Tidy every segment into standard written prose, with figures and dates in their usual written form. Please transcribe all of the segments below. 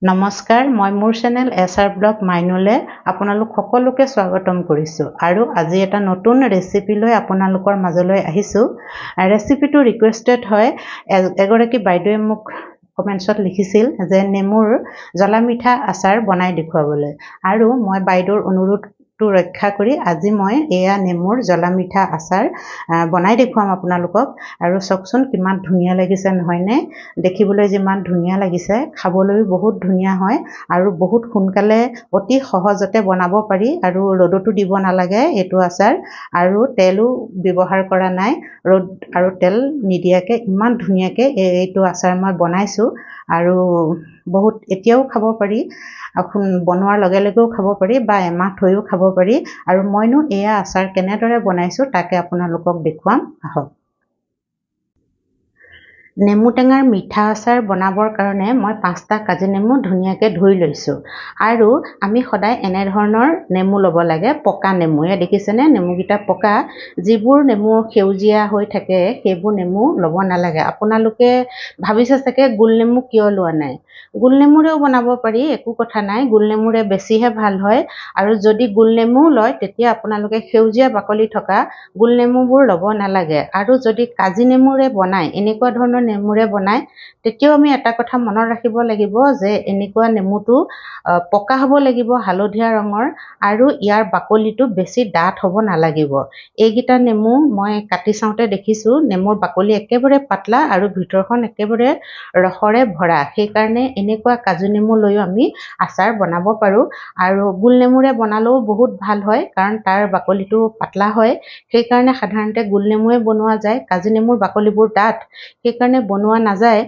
নমস্কাৰ, মই মোৰ চেনেল এছআৰ ব্লগ মাইনুলে আপোনালোক সকলোকে স্বাগতম কৰিছোঁ আৰু আজি এটা নতুন ৰেচিপি লৈ আপোনালোকৰ মাজলৈ আহিছোঁ। ৰেচিপিটো ৰিকুৱেষ্টেড হয়। এগৰাকী বাইদেৱে মোক কমেণ্টছত লিখিছিল যে নেমুৰ জ্বলা মিঠা আচাৰ বনাই দেখুৱাবলৈ, আৰু মই বাইদেউৰ অনুৰোধটো ৰক্ষা কৰি আজি মই এয়া নেমুৰ জ্বলা মিঠা আচাৰ বনাই দেখুৱাম আপোনালোকক। আৰু চাওকচোন কিমান ধুনীয়া লাগিছে নহয়নে? দেখিবলৈ যিমান ধুনীয়া লাগিছে, খাবলৈও বহুত ধুনীয়া হয় আৰু বহুত সোনকালে অতি সহজতে বনাব পাৰি, আৰু ৰ'দতো দিব নালাগে এইটো আচাৰ, আৰু তেলো ব্যৱহাৰ কৰা নাই। ৰ'দ আৰু তেল নিদিয়াকৈ ইমান ধুনীয়াকৈ এইটো আচাৰ মই বনাইছোঁ, আৰু বহুত এতিয়াও খাব পাৰি, বনোৱাৰ লগে লগেও খাব পাৰি বা এমাহ থৈও খাব পাৰি। আৰু মইনো এয়া আচাৰ কেনেদৰে বনাইছোঁ তাকে আপোনালোকক দেখুৱাম, আহক। নেমু টেঙাৰ মিঠা আচাৰ বনাবৰ কাৰণে মই 5টা কাজি নেমু ধুনীয়াকৈ ধুই লৈছোঁ। আৰু আমি সদায় এনেধৰণৰ নেমু ল'ব লাগে, পকা নেমু। এয়া দেখিছেনে, নেমুকেইটা পকা। যিবোৰ নেমু সেউজীয়া হৈ থাকে সেইবোৰ নেমু ল'ব নালাগে। আপোনালোকে ভাবিছে চাগে গোল নেমু কিয় লোৱা নাই। গোল নেমুৰেও বনাব পাৰি, একো কথা নাই, গোল নেমুৰে বেছিহে ভাল হয়। আৰু যদি গোল নেমুও লয় তেতিয়া আপোনালোকে সেউজীয়া বাকলি থকা গোল নেমুবোৰ ল'ব নালাগে। আৰু যদি কাজি নেমুৰে বনায়, এনেকুৱা ধৰণৰ নেমুৰে বনায়, তেতিয়াও আমি এটা কথা মনত ৰাখিব লাগিব যে এনেকুৱা নেমুটো পকা হ'ব লাগিব, হালধীয়া ৰঙৰ, আৰু ইয়াৰ বাকলিটো বেছি ডাঠ হ'ব নালাগিব। এইকেইটা নেমু মই কাটি চাওঁতে দেখিছোঁ নেমুৰ বাকলি একেবাৰে পাতলা আৰু ভিতৰখন একেবাৰে ৰসৰে ভৰা। সেইকাৰণে এনেকুৱা কাজু নেমু লৈও আমি আচাৰ বনাব পাৰোঁ। আৰু গোল নেমুৰে বনালেও বহুত ভাল হয়, কাৰণ তাৰ বাকলিটো পাতলা হয়। সেইকাৰণে সাধাৰণতে গোল নেমুৱে বনোৱা যায়। কাজি নেমুৰ বাকলিবোৰ ডাঠ, সেইকাৰণে বনোৱা নাযায়।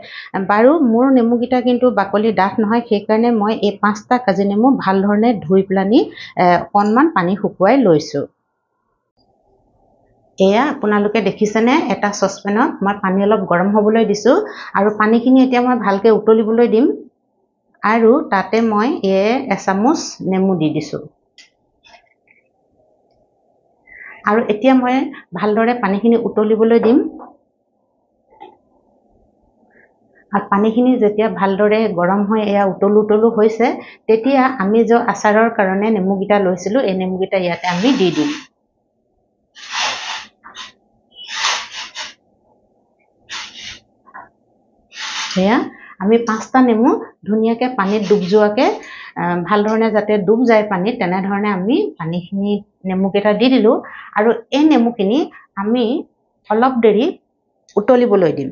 বাৰু, মোৰ নেমুকেইটা কিন্তু বাকলি ডাঠ নহয়, সেইকাৰণে মই এই 5টা কাজি নেমু ভাল ধৰণে ধুই পেলানি অকণমান পানী শুকুৱাই লৈছোঁ। এয়া আপোনালোকে দেখিছেনে, এটা চচপেনত মই পানী অলপ গৰম হ'বলৈ দিছোঁ, আৰু পানীখিনি এতিয়া মই ভালকৈ উতলিবলৈ দিম। আৰু তাতে মই এচামুচ নেমু দি দিছোঁ। আৰু এতিয়া মই ভালদৰে পানীখিনি উতলিবলৈ দিম। আৰু পানীখিনি যেতিয়া ভালদৰে গৰম হৈ এয়া উতলো হৈছে, তেতিয়া আমি যে আচাৰৰ কাৰণে নেমুকেইটা লৈছিলোঁ, এই নেমুকেইটা ইয়াতে আমি দি দিম। সেয়া আমি 5টা নেমু ধুনীয়াকৈ পানীত ডুব যোৱাকৈ, ভাল ধৰণে যাতে ডুব যায় পানীত, তেনেধৰণে আমি পানীখিনি নেমুকেইটা দি দিলোঁ। আৰু এই নেমুখিনি আমি অলপ দেৰি উতলিবলৈ দিম।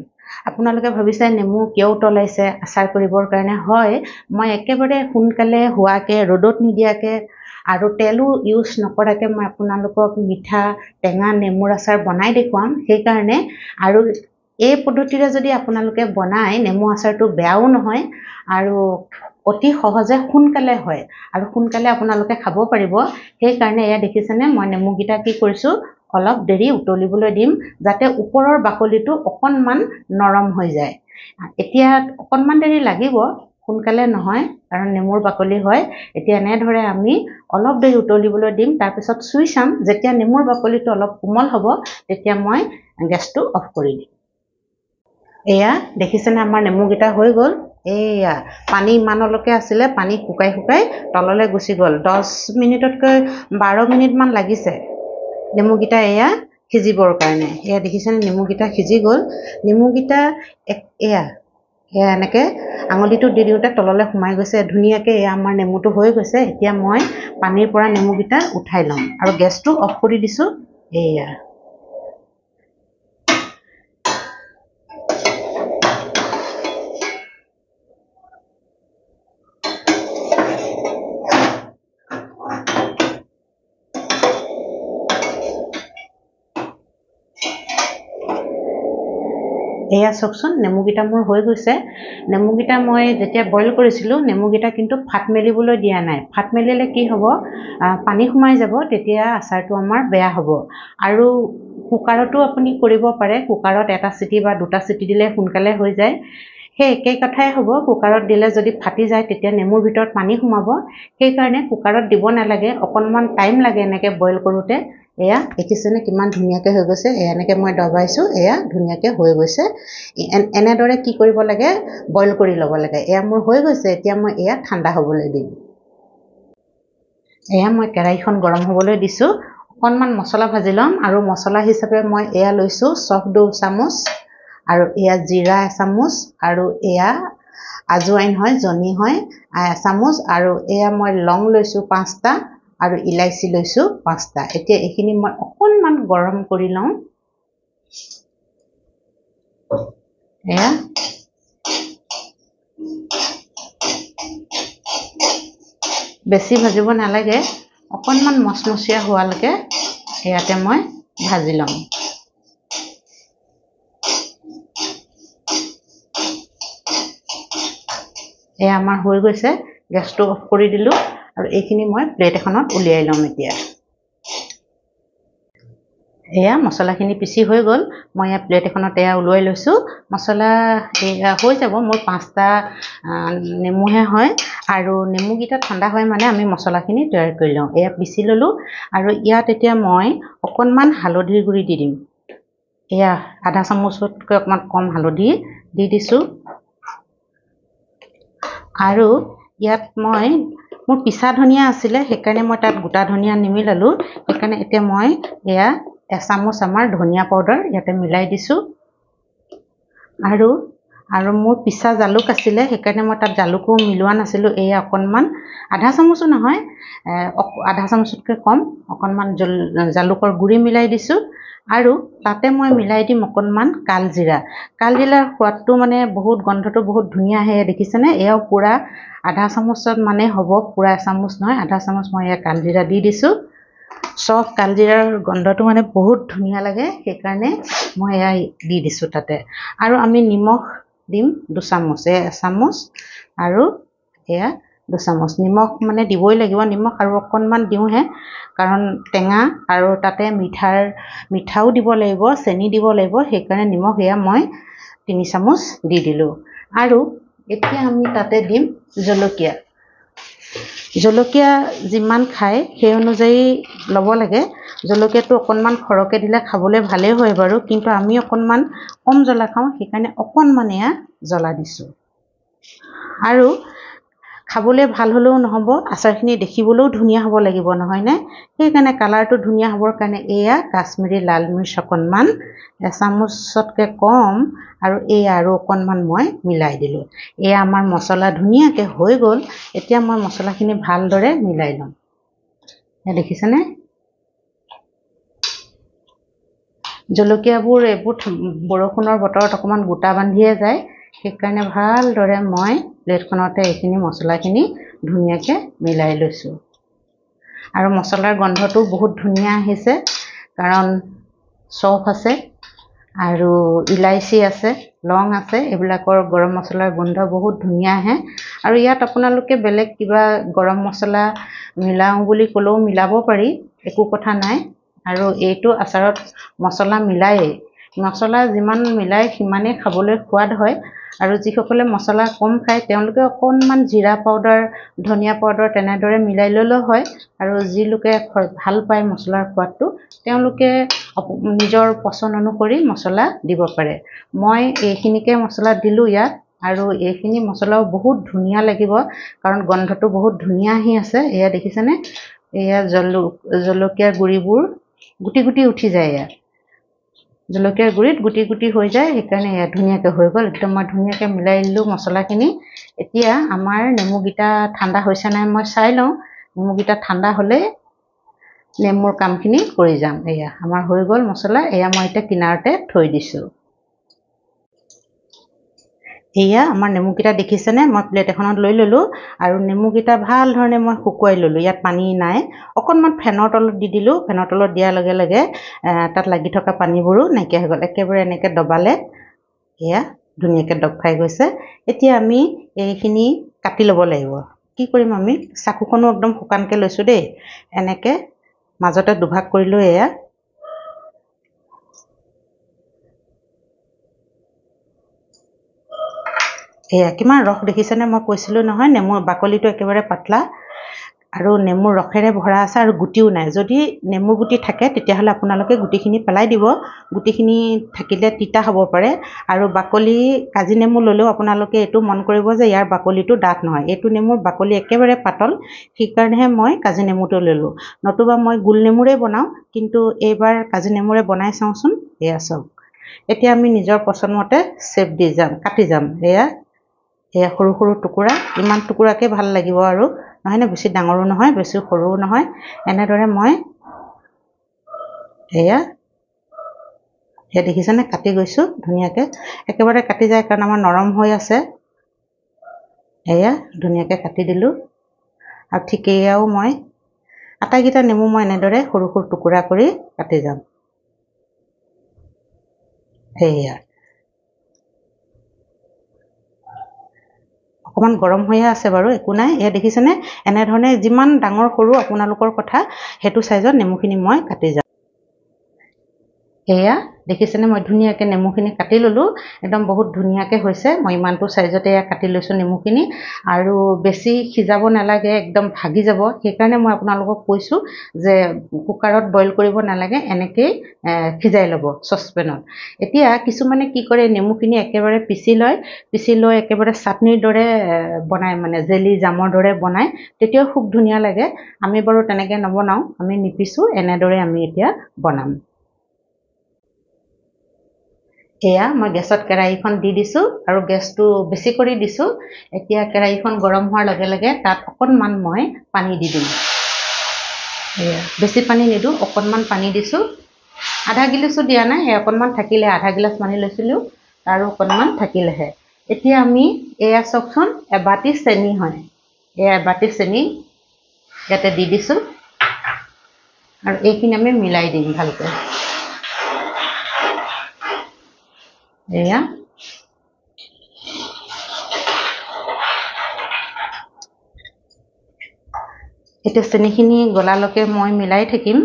আপোনালোকে ভাবিছে নেমু কিয় উতলাইছে আচাৰ কৰিবৰ কাৰণে? হয়, মই একেবাৰে সোনকালে হোৱাকৈ, ৰ'দত নিদিয়াকৈ আৰু তেলো ইউজ নকৰাকৈ মই আপোনালোকক মিঠা টেঙা নেমুৰ আচাৰ বনাই দেখুৱাম। সেইকাৰণে, আৰু এই পদ্ধতিৰে যদি আপোনালোকে বনায়, নেমু আচাৰটো বেয়াও নহয় আৰু অতি সহজে সোনকালে হয়, আৰু সোনকালে আপোনালোকে খাব পাৰিব। সেইকাৰণে এয়া দেখিছেনে, মই নেমুকেইটা কি কৰিছোঁ, অলপ দেৰি উতলিবলৈ দিম, যাতে ওপৰৰ বাকলিটো অকণমান নৰম হৈ যায়। এতিয়া অকণমান দেৰি লাগিব, সোনকালে নহয়, কাৰণ নেমুৰ বাকলি হয়। এতিয়া এনেদৰে আমি অলপ দেৰি উতলিবলৈ দিম, তাৰপিছত চুই চাম। যেতিয়া নেমুৰ বাকলিটো অলপ কোমল হ'ব, তেতিয়া মই গেছটো অফ কৰি দিম। এয়া দেখিছেনে, আমাৰ নেমুকেইটা হৈ গ'ল। এয়া পানী ইমানলৈকে আছিলে, পানী শুকাই শুকাই তললৈ গুচি গ'ল। 10 মিনিটতকৈ 12 মিনিটমান লাগিছে নেমুকেইটা এয়া সিজিবৰ কাৰণে। এয়া দেখিছেনে, নেমুকেইটা সিজি গ'ল। নেমুকেইটা এয়া এনেকৈ আঙুলিটো দি দিওঁতে তললৈ সোমাই গৈছে ধুনীয়াকৈ। এয়া আমাৰ নেমুটো হৈ গৈছে। এতিয়া মই পানীৰ পৰা নেমুকেইটা উঠাই ল'ম আৰু গেছটো অফ কৰি দিছোঁ। এয়া এয়া চাওকচোন, নেমুকেইটা মোৰ হৈ গৈছে। নেমুকেইটা মই যেতিয়া বইল কৰিছিলোঁ, নেমুকেইটা কিন্তু ফাট মেলিবলৈ দিয়া নাই। ফাট মেলিলে কি হ'ব, পানী সোমাই যাব, তেতিয়া আচাৰটো আমাৰ বেয়া হ'ব। আৰু কুকাৰতো আপুনি কৰিব পাৰে, কুকাৰত 1টা চিটি বা 2টা চিটি দিলে সোনকালে হৈ যায়। সেই একেই কথাই হ'ব, কুকাৰত দিলে যদি ফাটি যায় তেতিয়া নেমুৰ ভিতৰত পানী সোমাব। সেইকাৰণে কুকাৰত দিব নালাগে, অকণমান টাইম লাগে এনেকৈ বইল কৰোঁতে। এয়া দেখিছেনে কিমান ধুনীয়াকৈ হৈ গৈছে এনেকৈ মই দবাইছোঁ এয়া ধুনীয়াকৈ হৈ গৈছে এনেদৰে কি কৰিব লাগে বইল কৰি ল'ব লাগে এয়া মোৰ হৈ গৈছে এতিয়া মই এয়া ঠাণ্ডা হ'বলৈ দিম এয়া মই কেৰাহীখন গৰম হ'বলৈ দিছোঁ অকণমান মছলা ভাজি ল'ম আৰু মছলা হিচাপে মই এয়া লৈছোঁ চফ 2 চামুচ আৰু এয়া জিৰা এচামুচ আৰু এয়া আজৱাইন হয় জনি হয় এচামুচ আৰু এয়া মই লং লৈছোঁ 5টা আৰু ইলাইচি লৈছোঁ 5টা এতিয়া এইখিনি মই অকণমান গৰম কৰি লওঁ এয়া বেছি ভাজিব নালাগে অকণমান মচমচীয়া হোৱালৈকে ইয়াতে মই ভাজি ল'ম এয়া আমাৰ হৈ গৈছে গেছটো অফ কৰি দিলোঁ আৰু এইখিনি মই প্লেট এখনত উলিয়াই ল'ম এতিয়া এয়া মছলাখিনি পিচি হৈ গ'ল মই এয়া প্লেট এখনত এয়া ওলাই লৈছোঁ মছলা এয়া হৈ যাব মোৰ 5টা নেমুহে হয় আৰু নেমুকেইটা ঠাণ্ডা হয় মানে আমি মছলাখিনি তৈয়াৰ কৰি লওঁ এয়া পিচি ল'লোঁ আৰু ইয়াত এতিয়া মই অকণমান হালধিৰ গুড়ি দি দিম এয়া আধা চামুচতকৈ অকণমান কম হালধি দি দিছোঁ আৰু ইয়াত মই মোৰ পিছা ধনিয়া আছিলে সেইকাৰণে মই তাত গোটা ধনিয়া নিমিলালোঁ সেইকাৰণে এতিয়া মই এয়া এচামুচ আমাৰ ধনিয়া পাউডাৰ ইয়াতে মিলাই দিছোঁ আৰু মোৰ পিছা জালুক আছিলে সেইকাৰণে মই তাত জালুকো মিলোৱা নাছিলোঁ এয়া অকণমান আধা চামুচো নহয় আধা চামুচতকৈ কম অকণমান জালুকৰ গুড়ি মিলাই দিছোঁ আৰু তাতে মই মিলাই দিম অকণমান কালজিৰাৰ সোৱাদটো মানে বহুত গন্ধটো বহুত ধুনীয়া আহে দেখিছেনে এয়াও পূৰা আধা চামুচত মানে হ'ব পূৰা এচামুচ নহয় আধা চামুচ মই এয়া কালজিৰা দি দিছোঁ চফ কালজিৰাৰ গন্ধটো মানে বহুত ধুনীয়া লাগে সেইকাৰণে মই এয়া দি দিছোঁ তাতে আৰু আমি নিমখ দিম 2 চামুচ এচামুচ আৰু এয়া 2 চামুচ নিমখ মানে দিবই লাগিব নিমখ আৰু অকণমান দিওঁহে কাৰণ টেঙা আৰু তাতে মিঠাও দিব লাগিব চেনি দিব লাগিব সেইকাৰণে নিমখ এয়া মই 3 চামুচ দি দিলোঁ আৰু এতিয়া আমি তাতে দিম জলকীয়া যিমান খায় সেই অনুযায়ী ল'ব লাগে জলকীয়াটো অকণমান সৰহকৈ দিলে খাবলৈ ভালেই হয় বাৰু কিন্তু আমি অকণমান কম জ্বলা খাওঁ সেইকাৰণে অকণমান এয়া জ্বলা দিছোঁ আৰু খাবলৈ ভাল হ'লেও নহ'ব আচাৰখিনি দেখিবলৈও ধুনীয়া হ'ব লাগিব নহয়নে সেইকাৰণে কালাৰটো ধুনীয়া হ'বৰ কাৰণে এয়া কাশ্মীৰী লাল মিৰ্চ অকণমান এচামুচতকৈ কম আৰু এয়া আৰু অকণমান মই মিলাই দিলোঁ এয়া আমাৰ মছলা ধুনীয়াকৈ হৈ গ'ল এতিয়া মই মছলাখিনি ভালদৰে মিলাই ল'ম দেখিছেনে জলকীয়াবোৰ এইবোৰ বৰষুণৰ বতৰত অকণমান গোটা বান্ধিয়ে যায় সেইকাৰণে ভালদৰে মই প্লেটখনতে এইখিনি মছলাখিনি ধুনীয়াকৈ মিলাই লৈছোঁ আৰু মছলাৰ গন্ধটো বহুত ধুনীয়া আহিছে কাৰণ চফ আছে আৰু ইলাইচি আছে লং আছে এইবিলাকৰ গৰম মছলাৰ গোন্ধ বহুত ধুনীয়া আহে আৰু ইয়াত আপোনালোকে বেলেগ কিবা গৰম মছলা মিলাওঁ বুলি ক'লেও মিলাব পাৰি একো কথা নাই আৰু এইটো আচাৰত মছলা মিলায়েই মছলা যিমান মিলাই সিমানেই খাবলৈ সোৱাদ হয় আৰু যিসকলে মছলা কম খায় তেওঁলোকে অকণমান জিৰা পাউডাৰ ধনিয়া পাউডাৰ তেনেদৰে মিলাই ল'লেও হয় আৰু যি লোকে ভাল পায় মছলাৰ সোৱাদটো তেওঁলোকে নিজৰ পচন্দ অনুসৰি মছলা দিব পাৰে মই এইখিনিকে মছলা দিলোঁ ইয়াত আৰু এইখিনি মছলাও বহুত ধুনীয়া লাগিব কাৰণ গন্ধটো বহুত ধুনীয়া আহি আছে এয়া দেখিছেনে এয়া জলকীয়াৰ গুড়িবোৰ গুটি গুটি উঠি যায় ইয়াত জলকীয়াৰ গুড়িত গুটি গুটি হৈ যায় সেইকাৰণে এয়া ধুনীয়াকৈ হৈ গ'ল একদম মই ধুনীয়াকৈ মিলাই দিলোঁ মছলাখিনি এতিয়া আমাৰ নেমুকেইটা ঠাণ্ডা হৈছে নাই মই চাই লওঁ নেমুকেইটা ঠাণ্ডা হ'লে নেমুৰ কামখিনি কৰি যাম এয়া আমাৰ হৈ গ'ল মছলা এয়া মই এতিয়া কিনাৰতে থৈ দিছোঁ এয়া আমাৰ নেমুকেইটা দেখিছেনে মই প্লেট এখনত লৈ ল'লোঁ আৰু নেমুকেইটা ভাল ধৰণে মই শুকুৱাই ল'লোঁ ইয়াত পানী নাই অকণমান ফেনৰ তলত দি দিলোঁ ফেনৰ তলত দিয়াৰ লগে লগে তাত লাগি থকা পানীবোৰো নাইকিয়া হৈ গ'ল একেবাৰে এনেকৈ দবালে এয়া ধুনীয়াকৈ দব খাই গৈছে এতিয়া আমি এইখিনি কাটি ল'ব লাগিব কি কৰিম আমি চাকুখনো একদম শুকানকৈ লৈছোঁ দেই এনেকৈ মাজতে দুভাগ কৰিলোঁ এয়া এয়া কিমান ৰস দেখিছেনে মই কৈছিলোঁ নহয় নেমুৰ বাকলিটো একেবাৰে পাতলা আৰু নেমুৰ ৰসেৰে ভৰা আছে আৰু গুটিও নাই। যদি নেমু গুটি থাকে তেতিয়াহ'লে আপোনালোকে গুটিখিনি পেলাই দিব। গুটিখিনি থাকিলে তিতা হ'ব পাৰে। আৰু বাকলি কাজি নেমু ল'লেও আপোনালোকে এইটো মন কৰিব যে ইয়াৰ বাকলিটো ডাঠ নহয়। এইটো নেমুৰ বাকলি একেবাৰে পাতল, সেইকাৰণেহে মই কাজি নেমুটো ল'লোঁ। নতুবা মই গোল নেমুৰে বনাওঁ, কিন্তু এইবাৰ কাজি নেমুৰে বনাই চাওঁচোন। এয়া চাওক, এতিয়া আমি নিজৰ পচন্দমতে শ্বেপ দি যাম, কাটি যাম। এয়া সৰু সৰু টুকুৰা, ইমান টুকুৰাকৈ ভাল লাগিব আৰু নহয়নে, বেছি ডাঙৰো নহয় বেছি সৰুও নহয়। এনেদৰে মই এয়া দেখিছেনে কাটি গৈছোঁ ধুনীয়াকৈ। একেবাৰে কাটি যায় কাৰণ আমাৰ নৰম হৈ আছে। এয়া ধুনীয়াকৈ কাটি দিলোঁ। আৰু ঠিক এয়াও মই আটাইকেইটা নেমু মই এনেদৰে সৰু সৰু টুকুৰা কৰি কাটি যাম। এয়া অকণমান গৰম হৈয়ে আছে বাৰু, একো নাই। এয়া দেখিছেনে, এনেধৰণে যিমান ডাঙৰ সৰু আপোনালোকৰ কথা, সেইটো চাইজত নেমুখিনি মই কাটি যাম। এয়া দেখিছেনে, মই ধুনীয়াকৈ নেমুখিনি কাটি ল'লোঁ। একদম বহুত ধুনীয়াকৈ হৈছে। মই ইমানটো চাইজতে এয়া কাটি লৈছোঁ নেমুখিনি। আৰু বেছি সিজাব নালাগে, একদম ভাগি যাব। সেইকাৰণে মই আপোনালোকক কৈছোঁ যে কুকাৰত বইল কৰিব নালাগে, এনেকৈয়ে সিজাই ল'ব চচপেনত। এতিয়া কিছুমানে কি কৰে, নেমুখিনি একেবাৰে পিচি লৈ একেবাৰে চাটনিৰ দৰে বনায়, মানে জেলি জামৰ দৰে বনায়, তেতিয়াও খুব ধুনীয়া লাগে। আমি বাৰু তেনেকৈ নবনাওঁ, আমি নিপিচোঁ, এনেদৰে আমি এতিয়া বনাম। এয়া মই গেছত কেৰাহীখন দি দিছোঁ আৰু গেছটো বেছি কৰি দিছোঁ। এতিয়া কেৰাহীখন গৰম হোৱাৰ লগে লগে তাত অকণমান মই পানী দি দিম। এয়া বেছি পানী নিদিওঁ, অকণমান পানী দিছোঁ। আধা গিলাচো দিয়া নাই, অকণমান থাকিলে, আধা গিলাচ পানী লৈছিলোঁ আৰু অকণমান থাকিলেহে। এতিয়া আমি এয়া চাওকচোন, এবাটি চেনি হয়, এয়া এবাটি চেনি ইয়াতে দি দিছোঁ। আৰু এইখিনি আমি মিলাই দিম ভালকৈ। এয়া এতিয়া চেনিখিনি গলালৈকে মই মিলাই থাকিম।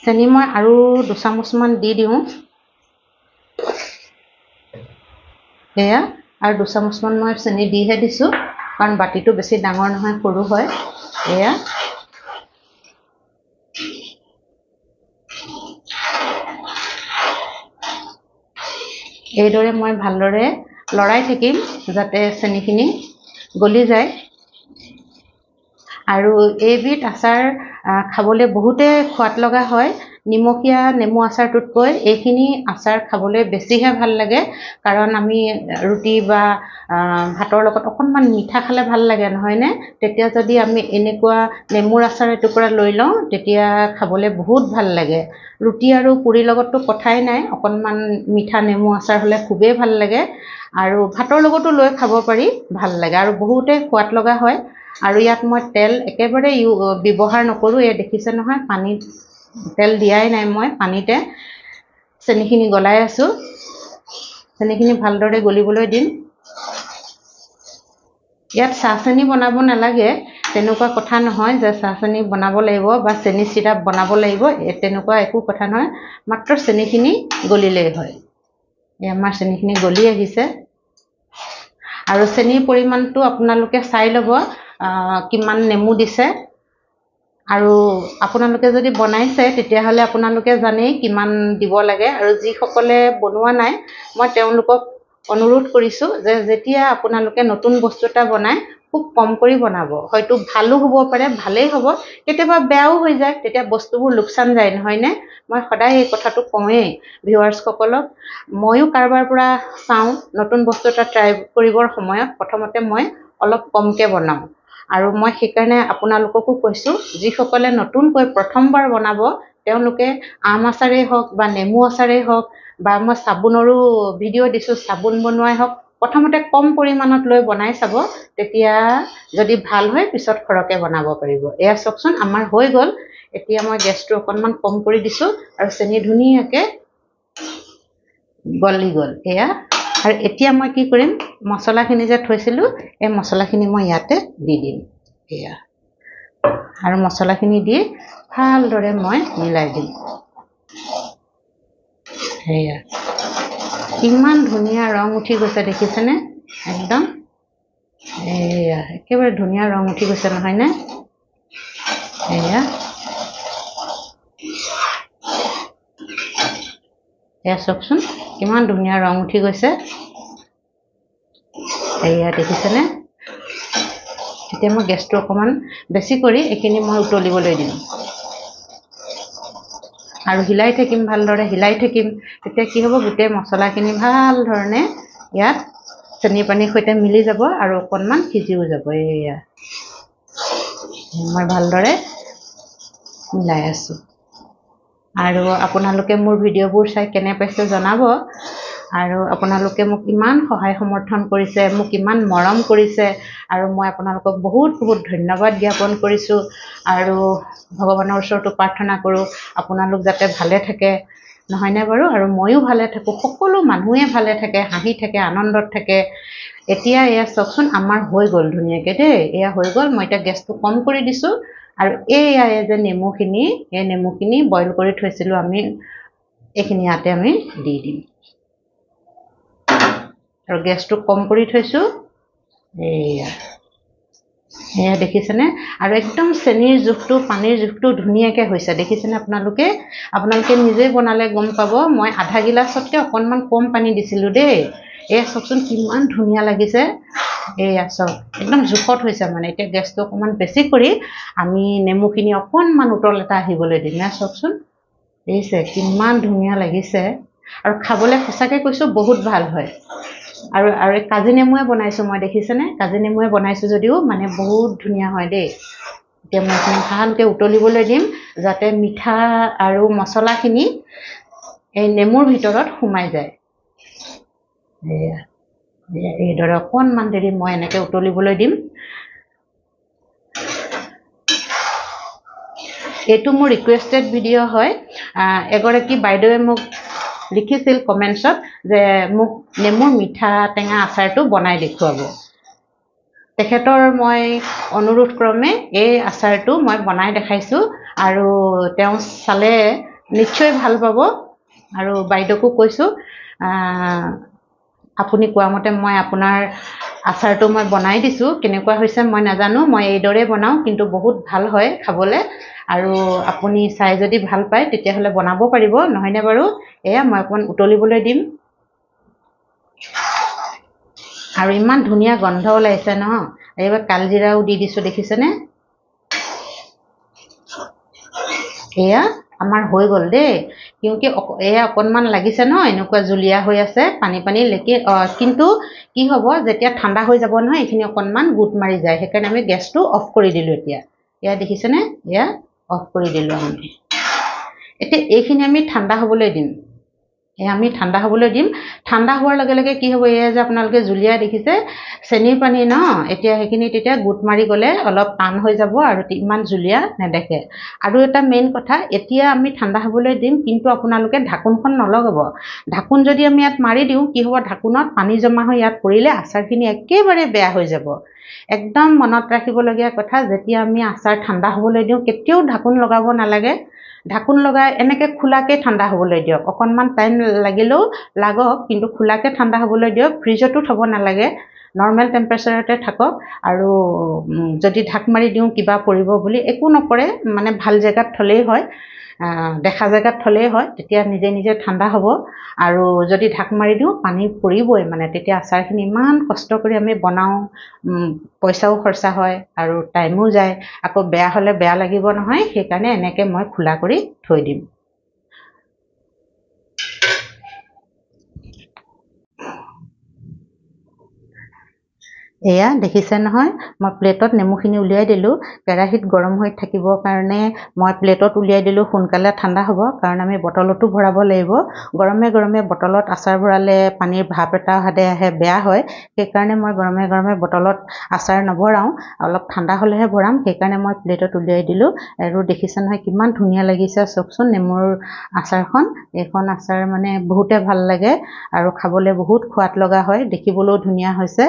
চেনি মই আৰু 2 চামুচমান দি দিওঁ। এয়া আৰু 2 চামুচমান মই চেনি দিহে দিছোঁ, কাৰণ বাতিটো বেছি ডাঙৰ নহয়, সৰু হয়। এয়া এইদৰে মই ভালদৰে লৰাই থাকিম যাতে চেনিখিনি গলি যায়। আৰু এইবিধ আচাৰ খাবলৈ বহুতে সোৱাদ লগা হয়। নিমখীয়া নেমু আচাৰটোতকৈ এইখিনি আচাৰ খাবলৈ বেছিহে ভাল লাগে, কাৰণ আমি ৰুটি বা ভাতৰ লগত অকণমান মিঠা খালে ভাল লাগে, নহয়নে? তেতিয়া যদি আমি এনেকুৱা নেমুৰ আচাৰ এটুকুৰা লৈ লওঁ, তেতিয়া খাবলৈ বহুত ভাল লাগে। ৰুটি আৰু পুৰিৰ লগততো কথাই নাই, অকণমান মিঠা নেমু আচাৰ হ'লে খুবেই ভাল লাগে। আৰু ভাতৰ লগতো লৈ খাব পাৰি, ভাল লাগে আৰু বহুতে সোৱাদ লগা হয়। আৰু ইয়াত মই তেল একেবাৰে ব্যৱহাৰ নকৰোঁ। এই দেখিছে নহয়, পানীত তেল দিয়াই নাই, মই পানীতে চেনিখিনি গলাই আছোঁ। চেনিখিনি ভালদৰে গলিবলৈ দিম। ইয়াত চাহ চেনি বনাব নালাগে, তেনেকুৱা কথা নহয় যে চাহ চেনি বনাব লাগিব বা চেনি চিৰাপ বনাব লাগিব, তেনেকুৱা একো কথা নহয়। মাত্ৰ চেনিখিনি গলিলেই হয়। এই আমাৰ চেনিখিনি গলি আহিছে। আৰু চেনিৰ পৰিমাণটো আপোনালোকে চাই ল'ব কিমান নেমু দিছে। আৰু আপোনালোকে যদি বনাইছে তেতিয়াহ'লে আপোনালোকে জানেই কিমান দিব লাগে। আৰু যিসকলে বনোৱা নাই, মই তেওঁলোকক অনুৰোধ কৰিছোঁ যে যেতিয়া আপোনালোকে নতুন বস্তু এটা বনায়, খুব কম কৰি বনাব। হয়তো ভালো হ'ব পাৰে, ভালেই হ'ব, কেতিয়াবা বেয়াও হৈ যায়, তেতিয়া বস্তুবোৰ লোকচান যায়, নহয়নে? মই সদায় এই কথাটো কওঁৱেই ভিউৱাৰ্ছসকলক। ময়ো কাৰোবাৰ পৰা চাওঁ, নতুন বস্তু এটা ট্ৰাই কৰিবৰ সময়ত প্ৰথমতে মই অলপ কমকৈ বনাওঁ। আৰু মই সেইকাৰণে আপোনালোককো কৈছোঁ, যিসকলে নতুনকৈ প্ৰথমবাৰ বনাব, তেওঁলোকে আম আচাৰেই হওক বা নেমু আচাৰেই হওক, বা মই চাবোনৰো ভিডিঅ' দিছোঁ, চাবোন বনোৱাই হওক, প্ৰথমতে কম পৰিমাণত লৈ বনাই চাব। তেতিয়া যদি ভাল হয়, পিছত সৰহকৈ বনাব পাৰিব। এয়া চাওকচোন, আমাৰ হৈ গ'ল। এতিয়া মই গেছটো অকণমান কম কৰি দিছোঁ আৰু চেনি ধুনীয়াকৈ গলি গ'ল। এয়া আৰু এতিয়া মই কি কৰিম, মছলাখিনি যে থৈছিলোঁ, এই মছলাখিনি মই ইয়াতে দি দিম। এয়া আৰু মছলাখিনি দি ভালদৰে মই মিলাই দিম। সেয়া কিমান ধুনীয়া ৰং উঠি গৈছে দেখিছেনে? একদম এয়া একেবাৰে ধুনীয়া ৰং উঠি গৈছে, নহয়নে? এয়া এয়া চাওকচোন কিমান ধুনীয়া ৰং উঠি গৈছে এয়া দেখিছেনে এতিয়া মই গেছটো অকণমান বেছি কৰি এইখিনি মই উতলিবলৈ দিম আৰু হিলাই থাকিম ভালদৰে হিলাই থাকিম তেতিয়া কি হ'ব গোটেই মছলাখিনি ভাল ধৰণে ইয়াত চেনি পানীৰ সৈতে মিলি যাব আৰু অকণমান সিজিও যাব এয়া মই ভালদৰে মিলাই আছোঁ আৰু আপোনালোকে মোৰ ভিডিঅ'বোৰ চাই কেনে পাইছে জনাব আৰু আপোনালোকে মোক ইমান সহায় সমৰ্থন কৰিছে মোক ইমান মৰম কৰিছে আৰু মই আপোনালোকক বহুত বহুত ধন্যবাদ জ্ঞাপন কৰিছোঁ আৰু ভগৱানৰ ওচৰতো প্ৰাৰ্থনা কৰোঁ আপোনালোক যাতে ভালে থাকে নহয়নে বাৰু আৰু ময়ো ভালে থাকোঁ সকলো মানুহে ভালে থাকে হাঁহি থাকে আনন্দত থাকে এতিয়া এয়া চাওকচোন আমাৰ হৈ গ'ল ধুনীয়াকৈ দেই এয়া হৈ গ'ল মই এতিয়া গেছটো কম কৰি দিছোঁ আৰু এয়া যে নেমুখিনি এই নেমুখিনি বইল কৰি থৈছিলোঁ আমি এইখিনি ইয়াতে আমি দি দিম আৰু গেছটো কম কৰি থৈছোঁ এয়া দেখিছেনে আৰু একদম চেনিৰ জোখটো পানীৰ জোখটো ধুনীয়াকৈ হৈছে দেখিছেনে আপোনালোকে নিজেই বনালে গম পাব মই আধা গিলাচতকৈ অকণমান কম পানী দিছিলোঁ দেই এয়া চাওকচোন কিমান ধুনীয়া লাগিছে এয়া চাওক একদম জোখত হৈছে মানে এতিয়া গেছটো অকণমান বেছি কৰি আমি নেমুখিনি অকণমান উতল এটা আহিবলৈ দিম এয়া চাওকচোন দেখিছে কিমান ধুনীয়া লাগিছে আৰু খাবলৈ সঁচাকৈ কৈছোঁ বহুত ভাল হয় আৰু আৰু কাজি নেমুৱে বনাইছোঁ মই দেখিছেনে কাজি নেমুৱে বনাইছোঁ যদিও মানে বহুত ধুনীয়া হয় দেই এতিয়া মই এইখিনি ভালকৈ উতলিবলৈ দিম যাতে মিঠা আৰু মছলাখিনি এই নেমুৰ ভিতৰত সোমাই যায় এয়া এইদৰে অকণমান দেৰি মই এনেকৈ উতলিবলৈ দিম এইটো মোৰ ৰিকুৱেষ্টেড ভিডিঅ' হয় এগৰাকী বাইদেৱে মোক লিখিছিল কমেণ্টছত যে মোক নেমুৰ মিঠা টেঙা আচাৰটো বনাই দেখুৱাব তেখেতৰ মই অনুৰোধ ক্ৰমে এই আচাৰটো মই বনাই দেখাইছোঁ আৰু তেওঁ চালে নিশ্চয় ভাল পাব আৰু বাইদেউকো কৈছোঁ আপুনি কোৱা মতে মই আপোনাৰ আচাৰটো মই বনাই দিছোঁ কেনেকুৱা হৈছে মই নাজানো মই এইদৰে বনাওঁ কিন্তু বহুত ভাল হয় খাবলৈ আৰু আপুনি চাই যদি ভাল পায় তেতিয়াহ'লে বনাব পাৰিব নহয়নে বাৰু এয়া মই অকণমান উতলিবলৈ দিম আৰু ইমান ধুনীয়া গন্ধ ওলাইছে নহয় এইবাৰ কালজিৰাও দি দিছোঁ দেখিছেনে এয়া আমাৰ হৈ গ'ল দেই কিয়কি এয়া অকণমান লাগিছে ন এনেকুৱা জুলীয়া হৈ আছে পানী লেকি কিন্তু কি হ'ব যেতিয়া ঠাণ্ডা হৈ যাব নহয় এইখিনি অকণমান গোট মাৰি যায় সেইকাৰণে আমি গেছটো অফ কৰি দিলোঁ এতিয়া এয়া দেখিছেনে এয়া অফ কৰি দিলোঁ আমি এতিয়া এইখিনি আমি ঠাণ্ডা হ'বলৈ দিম আমি ঠাণ্ডা হ'বলৈ দিম ঠাণ্ডা হোৱাৰ লগে লগে কি হ'ব এয়া যে আপোনালোকে জুলীয়া দেখিছে চেনিৰ পানী ন এতিয়া সেইখিনি তেতিয়া গোট মাৰি গ'লে অলপ টান হৈ যাব আৰু ইমান জুলীয়া নেদেখে আৰু এটা মেইন কথা এতিয়া আমি ঠাণ্ডা হ'বলৈ দিম কিন্তু আপোনালোকে ঢাকোনখন নলগাব ঢাকোন যদি আমি ইয়াত মাৰি দিওঁ কি হ'ব ঢাকোনত পানী জমা হৈ ইয়াত পৰিলে আচাৰখিনি একেবাৰে বেয়া হৈ যাব একদম মনত ৰাখিবলগীয়া কথা যেতিয়া আমি আচাৰ ঠাণ্ডা হ'বলৈ দিওঁ কেতিয়াও ঢাকোন লগাব নালাগে ঢাকোন লগাই এনেকৈ খোলাকৈ ঠাণ্ডা হ'বলৈ দিয়ক অকণমান টাইম লাগিলেও লাগক কিন্তু খোলাকৈ ঠাণ্ডা হ'বলৈ দিয়ক ফ্ৰিজতো থ'ব নালাগে নৰ্মেল টেম্পাৰেচাৰতে থাকক আৰু যদি ঢাক মাৰি দিওঁ কিবা পৰিব বুলি একো নপৰে মানে ভাল জেগাত থ'লেই হয় দেখা জেগাত থ'লেই হয় তেতিয়া নিজে নিজে ঠাণ্ডা হ'ব আৰু যদি ঢাক মাৰি দিওঁ পানী পৰিবই মানে তেতিয়া আচাৰখিনি ইমান কষ্ট কৰি আমি বনাওঁ পইচাও খৰচা হয় আৰু টাইমো যায় আকৌ বেয়া হ'লে বেয়া লাগিব নহয় সেইকাৰণে এনেকৈ মই খোলা কৰি থৈ দিম এয়া দেখিছে নহয় মই প্লেটত নেমুখিনি উলিয়াই দিলোঁ কেৰাহীত গৰম হৈ থাকিবৰ কাৰণে মই প্লেটত উলিয়াই দিলোঁ সোনকালে ঠাণ্ডা হ'ব কাৰণ আমি বটলতো ভৰাব লাগিব গৰমে গৰমে বটলত আচাৰ ভৰালে পানীৰ ভাপ এটা আহে বেয়া হয় সেইকাৰণে মই গৰমে গৰমে বটলত আচাৰ নভৰাওঁ অলপ ঠাণ্ডা হ'লেহে ভৰাম সেইকাৰণে মই প্লেটত উলিয়াই দিলোঁ আৰু দেখিছে নহয় কিমান ধুনীয়া লাগিছে চাওকচোন নেমুৰ আচাৰখন এইখন আচাৰ মানে বহুতে ভাল লাগে আৰু খাবলৈ বহুত সোৱাদ লগা হয় দেখিবলৈও ধুনীয়া হৈছে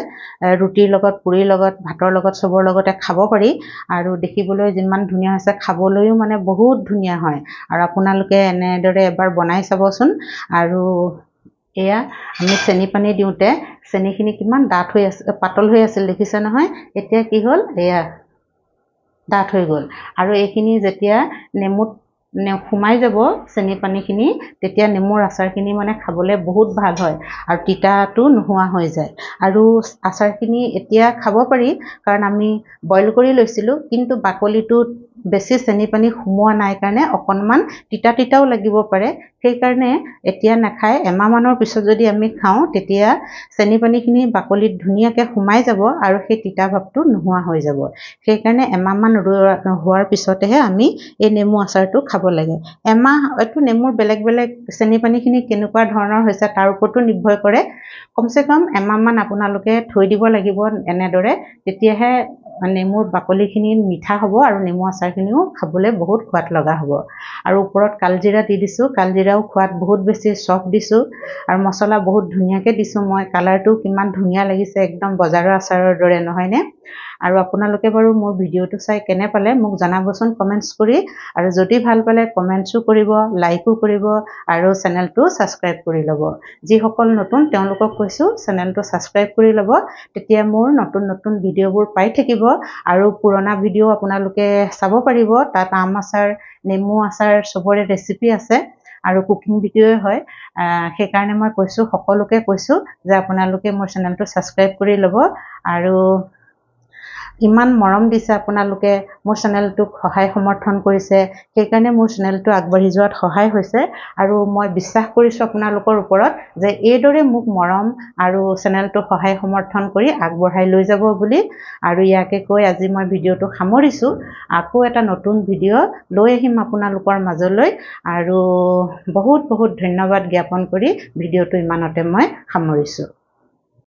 ৰুটিৰ লগত পুৰিৰ লগত ভাতৰ লগত চবৰ লগতে খাব পাৰি আৰু দেখিবলৈ যিমান ধুনীয়া হৈছে খাবলৈও মানে বহুত ধুনীয়া হয় আৰু আপোনালোকে এনেদৰে এবাৰ বনাই চাবচোন আৰু এয়া আমি চেনি পানী দিওঁতে চেনিখিনি কিমান ডাঠ হৈ আছিল পাতল হৈ আছিল দেখিছে নহয় এতিয়া কি হ'ল এয়া ডাঠ হৈ গ'ল আৰু এইখিনি যেতিয়া নেমুত সোমাই যাব চেনি পানীখিনি তেতিয়া নেমুৰ আচাৰখিনি মানে খাবলৈ বহুত ভাল হয় আৰু তিতাটো নোহোৱা হৈ যায় আৰু আচাৰখিনি এতিয়া খাব পাৰি কাৰণ আমি বইল কৰি লৈছিলোঁ কিন্তু বাকলিটোত বেছি চেনি পানী সোমোৱা নাই কাৰণে অকণমান তিতা তিতাও লাগিব পাৰে সেইকাৰণে এতিয়া নাখায় এমাহমানৰ পিছত যদি আমি খাওঁ তেতিয়া চেনি পানীখিনি বাকলিত ধুনীয়াকৈ সোমাই যাব আৰু সেই তিতা ভাৱটো নোহোৱা হৈ যাব সেইকাৰণে এমাহমান হোৱাৰ পিছতেহে আমি এই নেমু আচাৰটো খাব লাগে এমাহ এইটো নেমুৰ বেলেগ বেলেগ চেনি পানীখিনি কেনেকুৱা ধৰণৰ হৈছে তাৰ ওপৰতো নিৰ্ভৰ কৰে কমচে কম এমাহমান আপোনালোকে থৈ দিব লাগিব এনেদৰে তেতিয়াহে নেমুৰ বাকলিখিনি মিঠা হ'ব আৰু নেমু আচাৰখিনিও খাবলৈ বহুত সোৱাদ লগা হ'ব আৰু ওপৰত কালজিৰা দি দিছোঁ কালজিৰাও খোৱাত বহুত বেছি চফ দিছোঁ আৰু মছলা বহুত ধুনীয়াকৈ দিছোঁ মই কালাৰটো কিমান ধুনীয়া লাগিছে একদম বজাৰৰ আচাৰৰ দৰে নহয়নে আৰু আপোনালোকে বাৰু মোৰ ভিডিঅ'টো চাই কেনে পালে মোক জনাবচোন কমেণ্টছ কৰি আৰু যদি ভাল পালে কমেণ্টছো কৰিব লাইকো কৰিব আৰু চেনেলটো ছাবস্ক্ৰাইব কৰি ল'ব যিসকল নতুন তেওঁলোকক কৈছোঁ চেনেলটো ছাবস্ক্ৰাইব কৰি ল'ব তেতিয়া মোৰ নতুন নতুন ভিডিঅ'বোৰ পাই থাকিব আৰু পুৰণা ভিডিঅ' আপোনালোকে চাব পাৰিব তাত আম আচাৰ নেমু আচাৰ চবৰে ৰেচিপি আছে আৰু কুকিং ভিডিঅ'ই হয় সেইকাৰণে মই কৈছোঁ সকলোকে কৈছোঁ যে আপোনালোকে মোৰ চেনেলটো ছাবস্ক্ৰাইব কৰি ল'ব আৰু ইমান মৰম দিছে আপোনালোকে মোৰ চেনেলটোক সহায় সমৰ্থন কৰিছে সেইকাৰণে মোৰ চেনেলটো আগবাঢ়ি যোৱাত সহায় হৈছে আৰু মই বিশ্বাস কৰিছোঁ আপোনালোকৰ ওপৰত যে এইদৰে মোক মৰম আৰু চেনেলটো সহায় সমৰ্থন কৰি আগবঢ়াই লৈ যাব বুলি আৰু ইয়াকে কৈ আজি মই ভিডিঅ'টো সামৰিছোঁ আকৌ এটা নতুন ভিডিঅ' লৈ আহিম আপোনালোকৰ মাজলৈ আৰু বহুত বহুত ধন্যবাদ জ্ঞাপন কৰি ভিডিঅ'টো ইমানতে মই সামৰিছোঁ